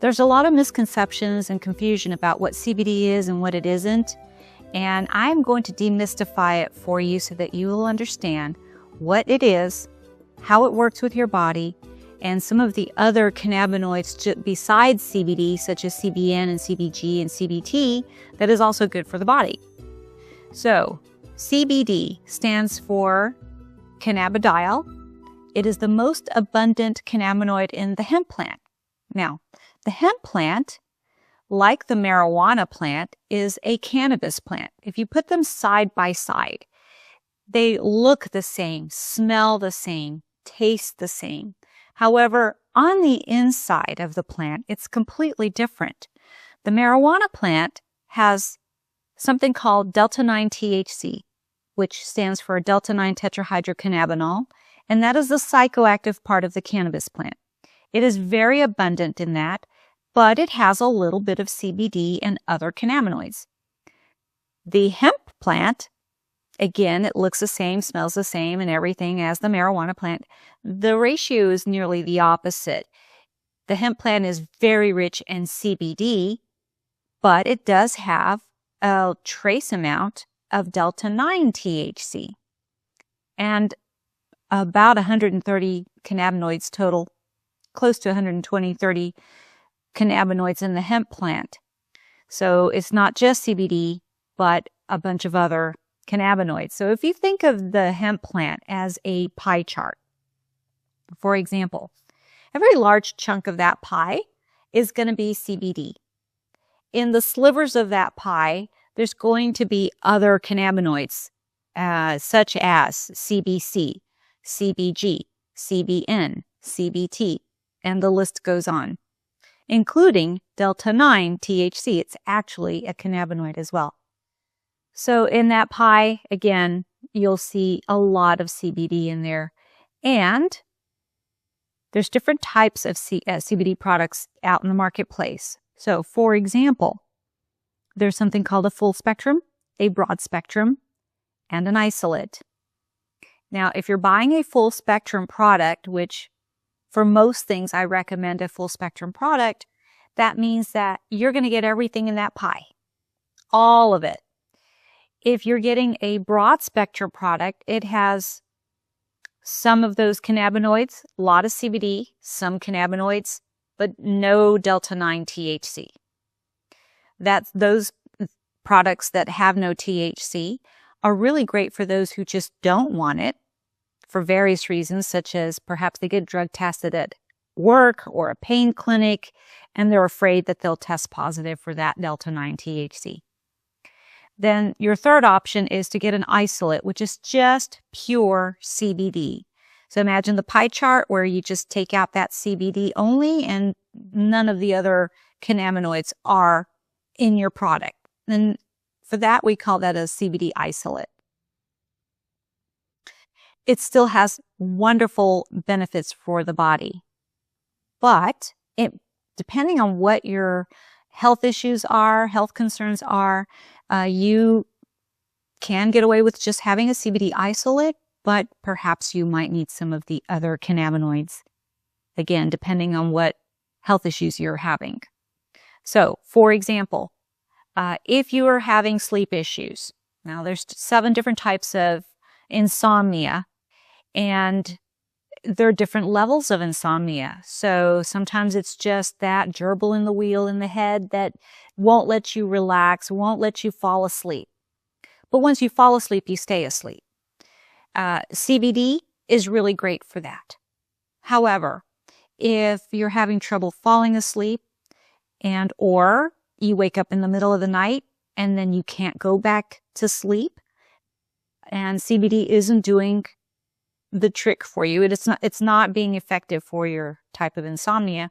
There's a lot of misconceptions and confusion about what CBD is and what it isn't, and I'm going to demystify it for you so that you will understand what it is, how it works with your body, and some of the other cannabinoids besides CBD, such as CBN and CBG and CBT, that is also good for the body. So, CBD stands for cannabidiol. It is the most abundant cannabinoid in the hemp plant. Now, the hemp plant, like the marijuana plant, is a cannabis plant. If you put them side by side, they look the same, smell the same, taste the same. However, on the inside of the plant, it's completely different. The marijuana plant has something called delta-9 THC, which stands for delta-9 tetrahydrocannabinol, and that is the psychoactive part of the cannabis plant. It is very abundant in that, but it has a little bit of CBD and other cannabinoids. The hemp plant, again, it looks the same, smells the same, and everything as the marijuana plant. The ratio is nearly the opposite. The hemp plant is very rich in CBD, but it does have a trace amount of delta-9 THC and about 130 cannabinoids total, close to 120, 30 cannabinoids in the hemp plant. So it's not just CBD, but a bunch of other cannabinoids. So if you think of the hemp plant as a pie chart, for example, a very large chunk of that pie is going to be CBD. In the slivers of that pie, there's going to be other cannabinoids, such as CBC, CBG, CBN, CBT, and the list goes on, including delta-9 THC. It's actually a cannabinoid as well. So in that pie, again, you'll see a lot of CBD in there. And there's different types of CBD products out in the marketplace. So for example, there's something called a full spectrum, a broad spectrum, and an isolate. Now, if you're buying a full spectrum product, which for most things I recommend a full spectrum product, that means that you're going to get everything in that pie, all of it. If you're getting a broad spectrum product, it has some of those cannabinoids, a lot of CBD, some cannabinoids, but no delta-9 THC. Those products that have no THC are really great for those who just don't want it for various reasons, such as perhaps they get drug tested at work or a pain clinic, and they're afraid that they'll test positive for that delta-9 THC. Then your third option is to get an isolate, which is just pure CBD. So imagine the pie chart where you just take out that CBD only and none of the other cannabinoids are in your product. And for that, we call that a CBD isolate. It still has wonderful benefits for the body, but depending on what your health issues are, health concerns are, you can get away with just having a CBD isolate, but perhaps you might need some of the other cannabinoids, again, depending on what health issues you're having. So, for example, if you are having sleep issues, now there's 7 different types of insomnia, and there are different levels of insomnia. So sometimes it's just that gerbil in the wheel in the head that won't let you relax, won't let you fall asleep. But once you fall asleep, you stay asleep. CBD is really great for that. However, if you're having trouble falling asleep or you wake up in the middle of the night and then you can't go back to sleep and CBD isn't doing the trick for you, it's not being effective for your type of insomnia,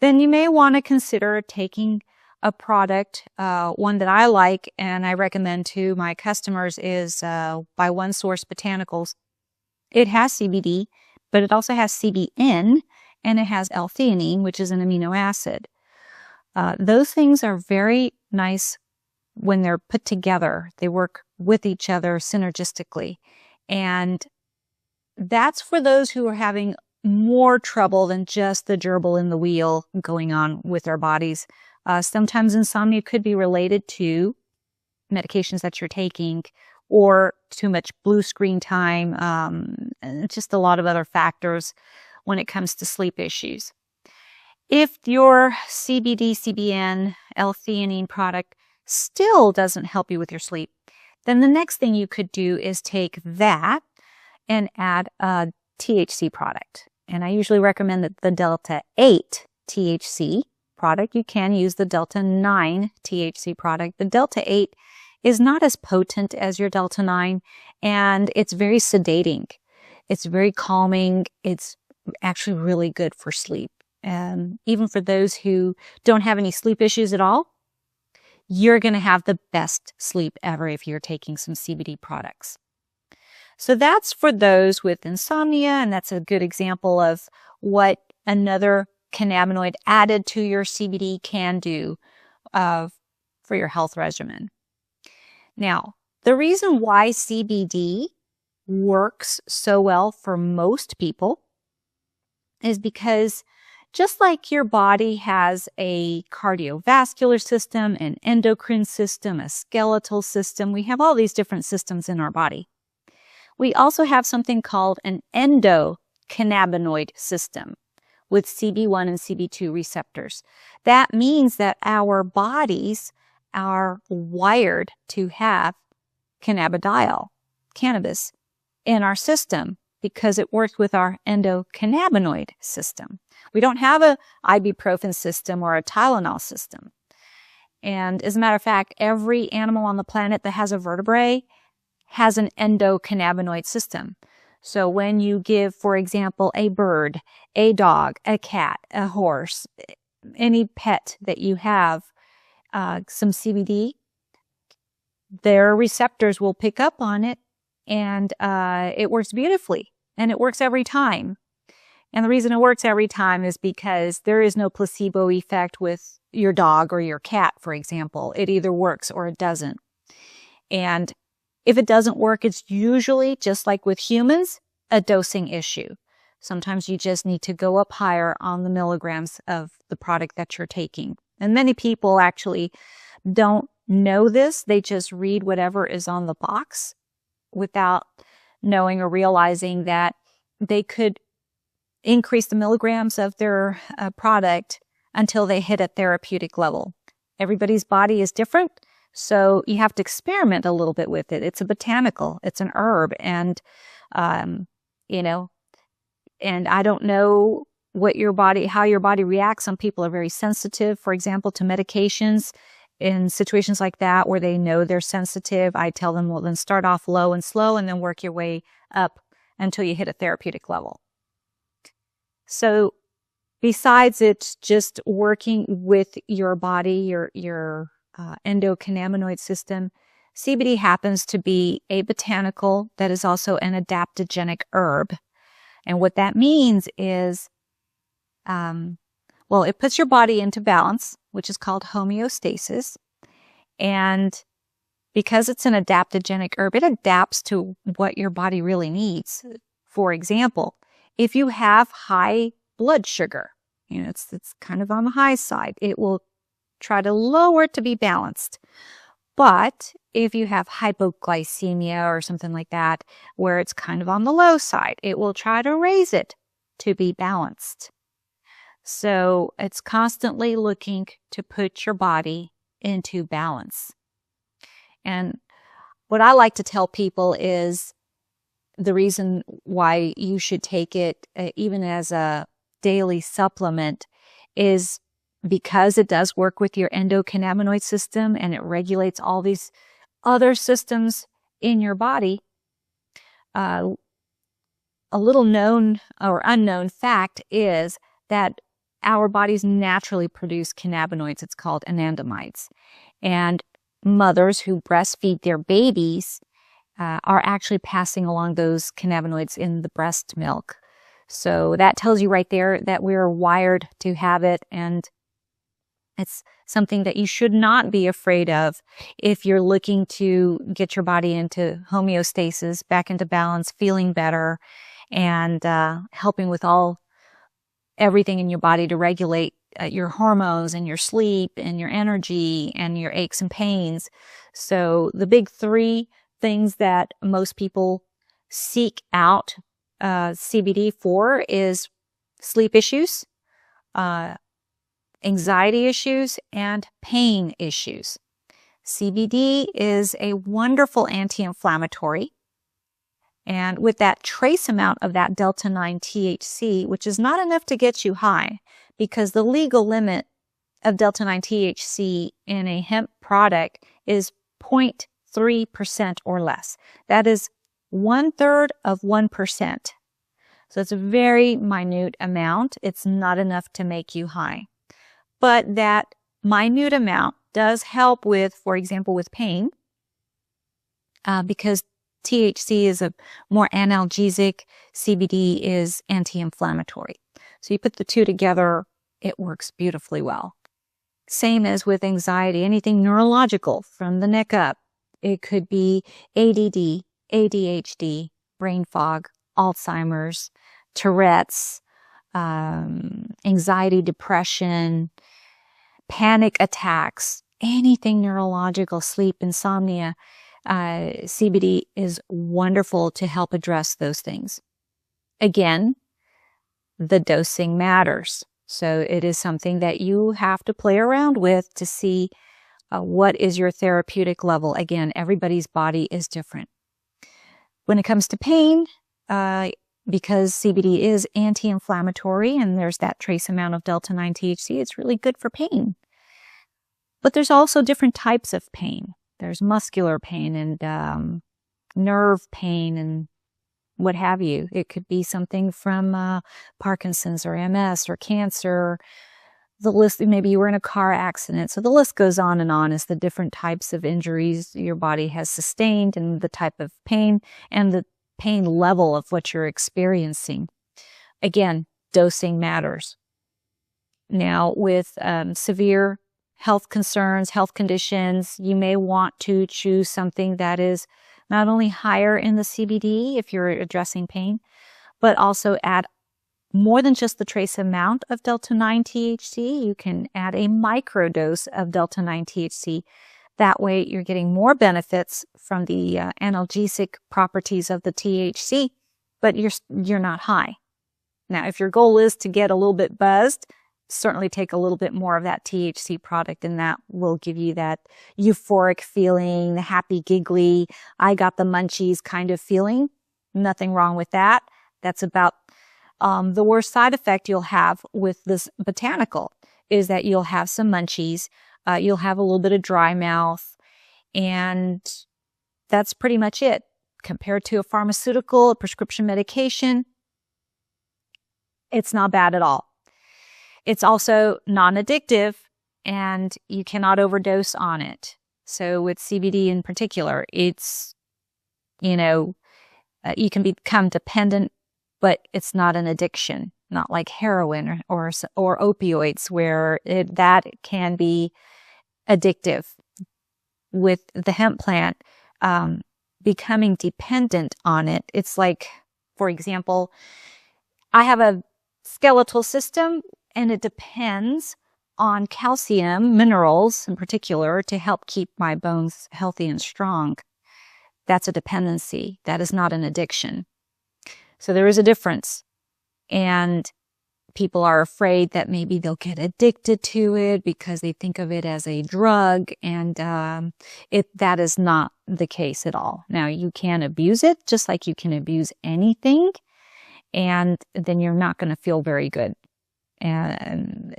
then you may want to consider taking a product. One that I like and I recommend to my customers is by One Source Botanicals. It has CBD, but it also has CBN and it has L-theanine, which is an amino acid. Those things are very nice when they're put together. They work with each other synergistically. And that's for those who are having more trouble than just the gerbil in the wheel going on with our bodies. Sometimes insomnia could be related to medications that you're taking or too much blue screen time, and just a lot of other factors when it comes to sleep issues. If your CBD, CBN, L-theanine product still doesn't help you with your sleep, then the next thing you could do is take that and add a THC product. And I usually recommend that the Delta 8 THC product. You can use the Delta 9 THC product. The Delta 8 is not as potent as your Delta 9, and it's very sedating. It's very calming. It's actually really good for sleep. And even for those who don't have any sleep issues at all, you're going to have the best sleep ever if you're taking some CBD products. So that's for those with insomnia, and that's a good example of what another cannabinoid added to your CBD can do for your health regimen. Now, the reason why CBD works so well for most people is because just like your body has a cardiovascular system, an endocrine system, a skeletal system, we have all these different systems in our body. We also have something called an endocannabinoid system with CB1 and CB2 receptors. That means that our bodies are wired to have cannabidiol, cannabis, in our system because it works with our endocannabinoid system. We don't have a ibuprofen system or a Tylenol system. And as a matter of fact, every animal on the planet that has a vertebrae has an endocannabinoid system. So when you give, for example, a bird, a dog, a cat, a horse, any pet that you have, some CBD, their receptors will pick up on it, and it works beautifully, and it works every time. And the reason it works every time is because there is no placebo effect with your dog or your cat, for example. It either works or it doesn't. And if it doesn't work, it's usually, just like with humans, a dosing issue. Sometimes you just need to go up higher on the milligrams of the product that you're taking. And many people actually don't know this. They just read whatever is on the box without knowing or realizing that they could increase the milligrams of their product until they hit a therapeutic level. Everybody's body is different, so you have to experiment a little bit with it. It's a botanical, it's an herb, and and I don't know how your body reacts. Some people are very sensitive, for example, to medications. In situations like that where they know they're sensitive, I tell them, well, then start off low and slow and then work your way up until you hit a therapeutic level. So besides it just working with your body, your endocannabinoid system, CBD happens to be a botanical that is also an adaptogenic herb. And what that means is, it puts your body into balance, which is called homeostasis. And because it's an adaptogenic herb, it adapts to what your body really needs. For example, if you have high blood sugar, it's kind of on the high side, it will try to lower it to be balanced. But if you have hypoglycemia or something like that, where it's kind of on the low side, it will try to raise it to be balanced. So it's constantly looking to put your body into balance. And what I like to tell people is the reason why you should take it even as a daily supplement is because it does work with your endocannabinoid system and it regulates all these other systems in your body. A little known or unknown fact is that our bodies naturally produce cannabinoids. It's called anandamides. And mothers who breastfeed their babies are actually passing along those cannabinoids in the breast milk. So that tells you right there that we're wired to have it, and it's something that you should not be afraid of if you're looking to get your body into homeostasis, back into balance, feeling better, and helping with everything in your body to regulate your hormones and your sleep and your energy and your aches and pains. So the big three things that most people seek out CBD for is sleep issues, anxiety issues, and pain issues. CBD is a wonderful anti-inflammatory. And with that trace amount of that delta-9 THC, which is not enough to get you high, because the legal limit of delta-9 THC in a hemp product is 0.3% or less. That is 1/3 of 1%. So it's a very minute amount. It's not enough to make you high. But that minute amount does help with, for example, with pain, because THC is a more analgesic, CBD is anti-inflammatory. So you put the two together, it works beautifully well. Same as with anxiety, anything neurological from the neck up. It could be ADD, ADHD, brain fog, Alzheimer's, Tourette's, anxiety, depression, panic attacks, anything neurological, sleep, insomnia. CBD is wonderful to help address those things. Again, the dosing matters. So it is something that you have to play around with to see what is your therapeutic level. Again, everybody's body is different. When it comes to pain, because CBD is anti-inflammatory and there's that trace amount of delta-9 THC, it's really good for pain. But there's also different types of pain. There's muscular pain and nerve pain and what have you. It could be something from Parkinson's or MS or cancer. The list, maybe you were in a car accident. So the list goes on as the different types of injuries your body has sustained and the type of pain and the pain level of what you're experiencing. Again, dosing matters. Now, with severe health concerns, health conditions, you may want to choose something that is not only higher in the CBD if you're addressing pain, but also add more than just the trace amount of delta-9 THC. You can add a microdose of delta-9 THC. That way you're getting more benefits from the analgesic properties of the THC, but you're not high. Now, if your goal is to get a little bit buzzed, certainly take a little bit more of that THC product, and that will give you that euphoric feeling, the happy, giggly, I got the munchies kind of feeling. Nothing wrong with that. That's about the worst side effect you'll have with this botanical is that you'll have some munchies, you'll have a little bit of dry mouth, and that's pretty much it. Compared to a pharmaceutical, a prescription medication, it's not bad at all. It's also non-addictive and you cannot overdose on it. So with CBD in particular, it's, you can become dependent, but it's not an addiction, not like heroin or opioids where that can be addictive. With the hemp plant, becoming dependent on it, it's like, for example, I have a skeletal system and it depends on calcium, minerals in particular, to help keep my bones healthy and strong. That's a dependency. That is not an addiction. So there is a difference. And people are afraid that maybe they'll get addicted to it because they think of it as a drug. And that is not the case at all. Now, you can abuse it just like you can abuse anything. And then you're not going to feel very good. And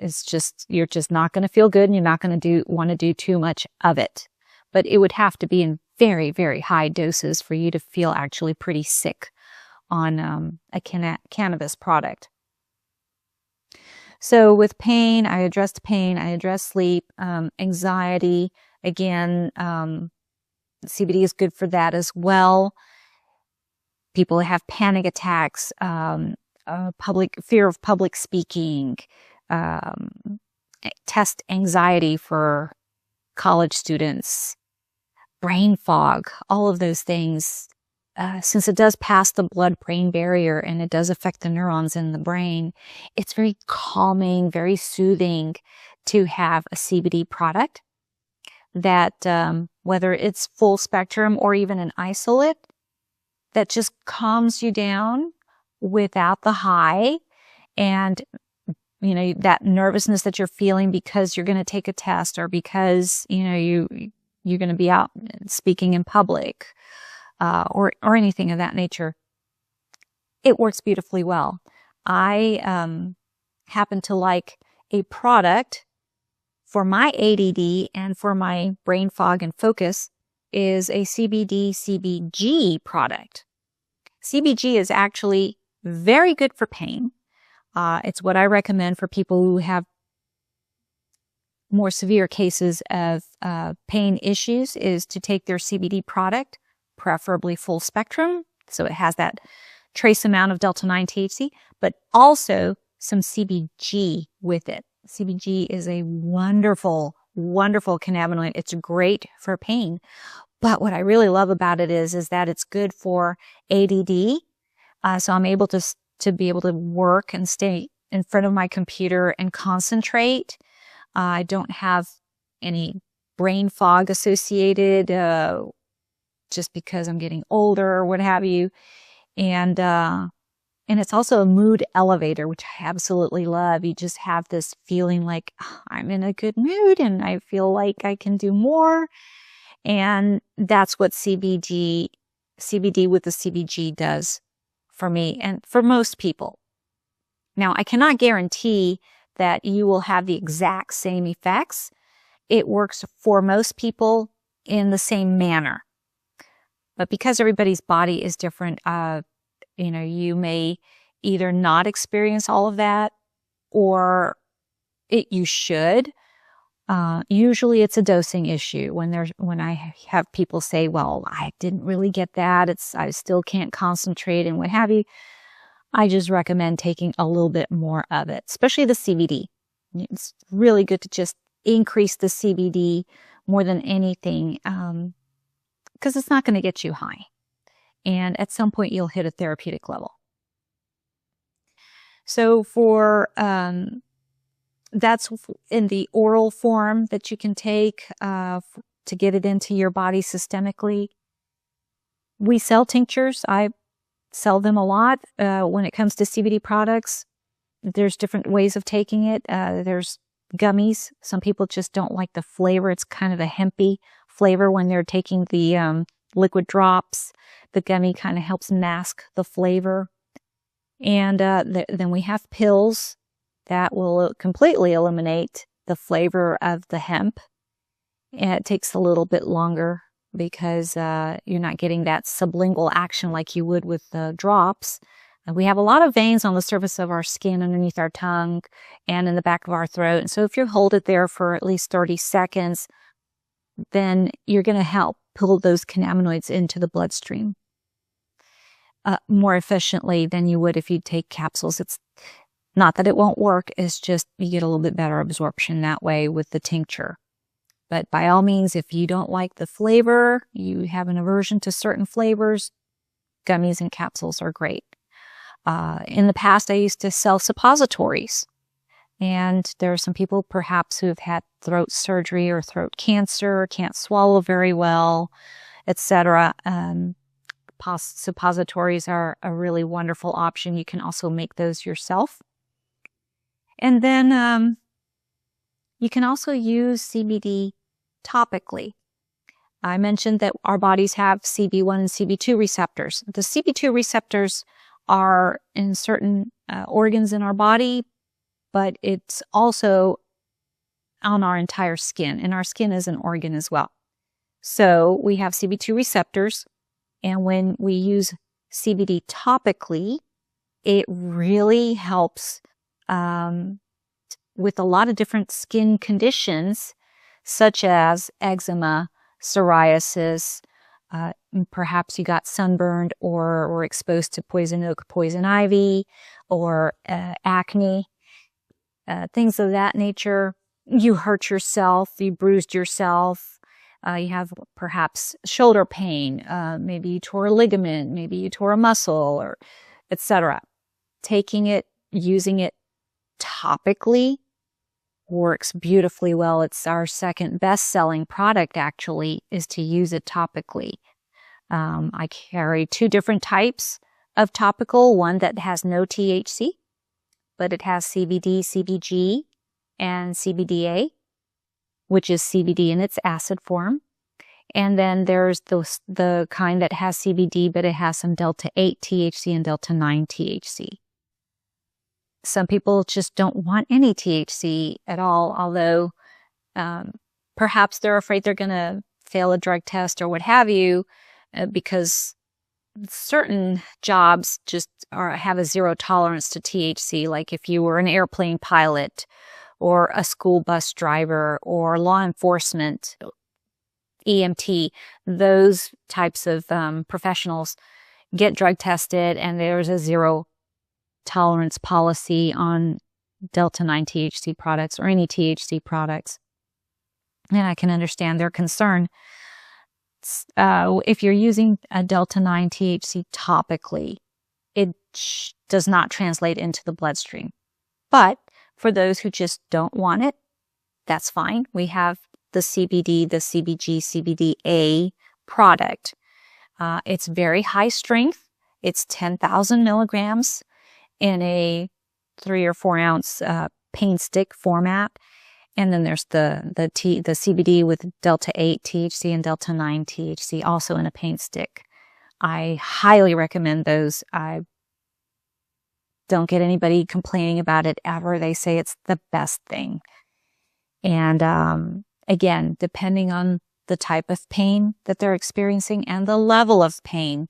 you're just not going to feel good and you're not going to want to do too much of it. But it would have to be in very, very high doses for you to feel actually pretty sick on a cannabis product. So with pain, I address sleep, anxiety. Again, CBD is good for that as well. People have panic attacks, fear of public speaking, test anxiety for college students, brain fog, all of those things. since it does pass the blood-brain barrier and it does affect the neurons in the brain, it's very calming, very soothing to have a CBD product that, whether it's full spectrum or even an isolate, that just calms you down without the high and, you know, that nervousness that you're feeling because you're going to take a test or because, you know, you're going to be out speaking in public, or anything of that nature. It works beautifully well. I happen to like a product for my ADD and for my brain fog and focus is a CBD CBG product. CBG is actually very good for pain. It's what I recommend for people who have more severe cases of pain issues, is to take their CBD product, preferably full spectrum, so it has that trace amount of delta-9 THC, but also some CBG with it. CBG is a wonderful, wonderful cannabinoid. It's great for pain. But what I really love about it is that it's good for ADD. So I'm able to be able to work and stay in front of my computer and concentrate. I don't have any brain fog associated, just because I'm getting older or what have you. And it's also a mood elevator, which I absolutely love. You just have this feeling like, oh, I'm in a good mood and I feel like I can do more. And that's what CBD with the CBG does for me and for most people. Now, I cannot guarantee that you will have the exact same effects. It works for most people in the same manner. But because everybody's body is different, you know, you may either not experience all of that or you should. Usually it's a dosing issue when I have people say, well, I didn't really get that. I still can't concentrate and what have you. I just recommend taking a little bit more of it, especially the CBD. It's really good to just increase the CBD more than anything, because it's not going to get you high. And at some point you'll hit a therapeutic level. So that's in the oral form that you can take to get it into your body systemically. We sell tinctures. I sell them a lot. When it comes to CBD products, there's different ways of taking it. There's gummies. Some people just don't like the flavor. It's kind of a hempy flavor when they're taking the liquid drops. The gummy kind of helps mask the flavor. And then we have pills that will completely eliminate the flavor of the hemp. And it takes a little bit longer because you're not getting that sublingual action like you would with the drops. And we have a lot of veins on the surface of our skin underneath our tongue and in the back of our throat. And so if you hold it there for at least 30 seconds, then you're going to help pull those cannabinoids into the bloodstream more efficiently than you would if you take capsules. It's not that it won't work, it's just you get a little bit better absorption that way with the tincture. But by all means, if you don't like the flavor, you have an aversion to certain flavors, gummies and capsules are great. In the past, I used to sell suppositories. And there are some people perhaps who have had throat surgery or throat cancer, can't swallow very well, etc. Suppositories are a really wonderful option. You can also make those yourself. And then you can also use CBD topically. I mentioned that our bodies have CB1 and CB2 receptors. The CB2 receptors are in certain organs in our body, but it's also on our entire skin, and our skin is an organ as well. So we have CB2 receptors, and when we use CBD topically, it really helps with a lot of different skin conditions, such as eczema, psoriasis, perhaps you got sunburned or were exposed to poison oak, poison ivy, or acne, things of that nature. You hurt yourself, you bruised yourself. You have perhaps shoulder pain, maybe you tore a ligament, maybe you tore a muscle, or etc. Taking it, using it topically works beautifully well. It's our second best-selling product, actually, is to use it topically. I carry 2 different types of topical, one that has no THC, but it has CBD, CBG, and CBDA, which is CBD in its acid form. And then there's the kind that has CBD, but it has some Delta 8 THC and Delta 9 THC. Some people just don't want any THC at all, although perhaps they're afraid they're going to fail a drug test or what have you, because certain jobs just have a zero tolerance to THC, like if you were an airplane pilot or a school bus driver or law enforcement, EMT, those types of professionals get drug tested, and there's a zero tolerance policy on Delta 9 THC products or any THC products. And I can understand their concern. If you're using a Delta 9 THC topically, it does not translate into the bloodstream. But for those who just don't want it, that's fine. We have the CBD, the CBG, CBDA product. It's very high strength. It's 10,000 milligrams in a 3 or 4 ounce pain stick format. And then there's the CBD with Delta 8 THC and Delta 9 THC also in a pain stick. I highly recommend those. I don't get anybody complaining about it ever. They say it's the best thing. And again, depending on the type of pain that they're experiencing and the level of pain,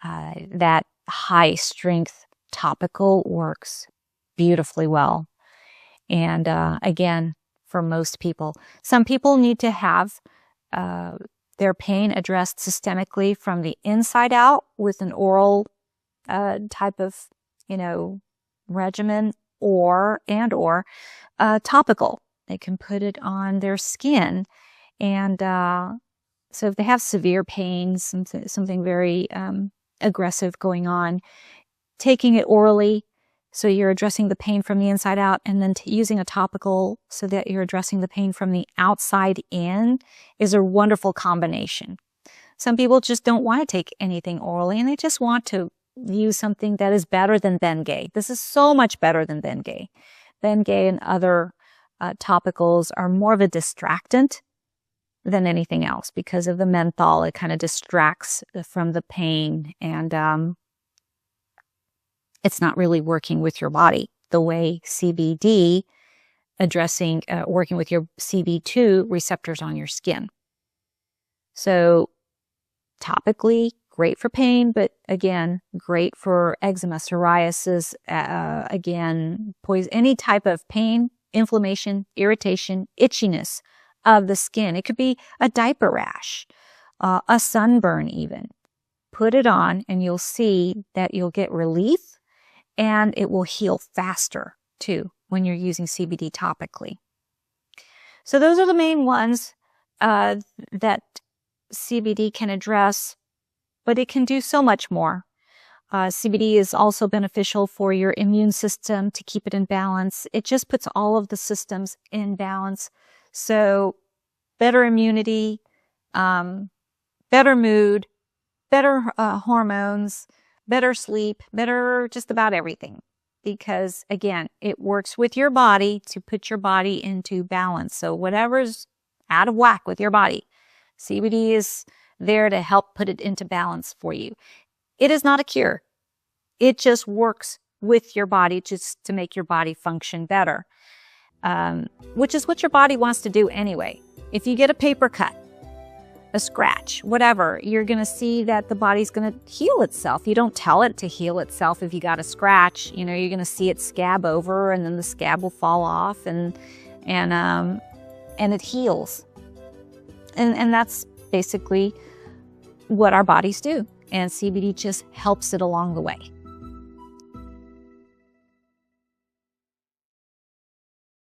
that high strength topical works beautifully well. And again, for most people, some people need to have their pain addressed systemically from the inside out with an oral type of, regimen, or topical. They can put it on their skin. And so if they have severe pain, something very aggressive going on, taking it orally, so you're addressing the pain from the inside out, and then using a topical so that you're addressing the pain from the outside in is a wonderful combination. Some people just don't want to take anything orally, and they just want to use something that is better than Bengay. This is so much better than Bengay. Bengay and other topicals are more of a distractant than anything else because of the menthol. It kind of distracts from the pain, and it's not really working with your body the way CBD working with your CB2 receptors on your skin. So topically, great for pain, but again, great for eczema, psoriasis, again, any type of pain, inflammation, irritation, itchiness of the skin. It could be a diaper rash, a sunburn even. Put it on and you'll see that you'll get relief, and it will heal faster too when you're using CBD topically. So those are the main ones that CBD can address, but it can do so much more. CBD is also beneficial for your immune system to keep it in balance. It just puts all of the systems in balance. So better immunity, better mood, better hormones, better sleep, better just about everything. Because again, it works with your body to put your body into balance. So whatever's out of whack with your body, CBD is there to help put it into balance for you. It is not a cure. It just works with your body just to make your body function better, which is what your body wants to do anyway. If you get a paper cut, a scratch, whatever, you're going to see that the body's going to heal itself. You don't tell it to heal itself if you got a scratch. You're going to see it scab over, and then the scab will fall off, and it heals. And that's basically what our bodies do. And CBD just helps it along the way.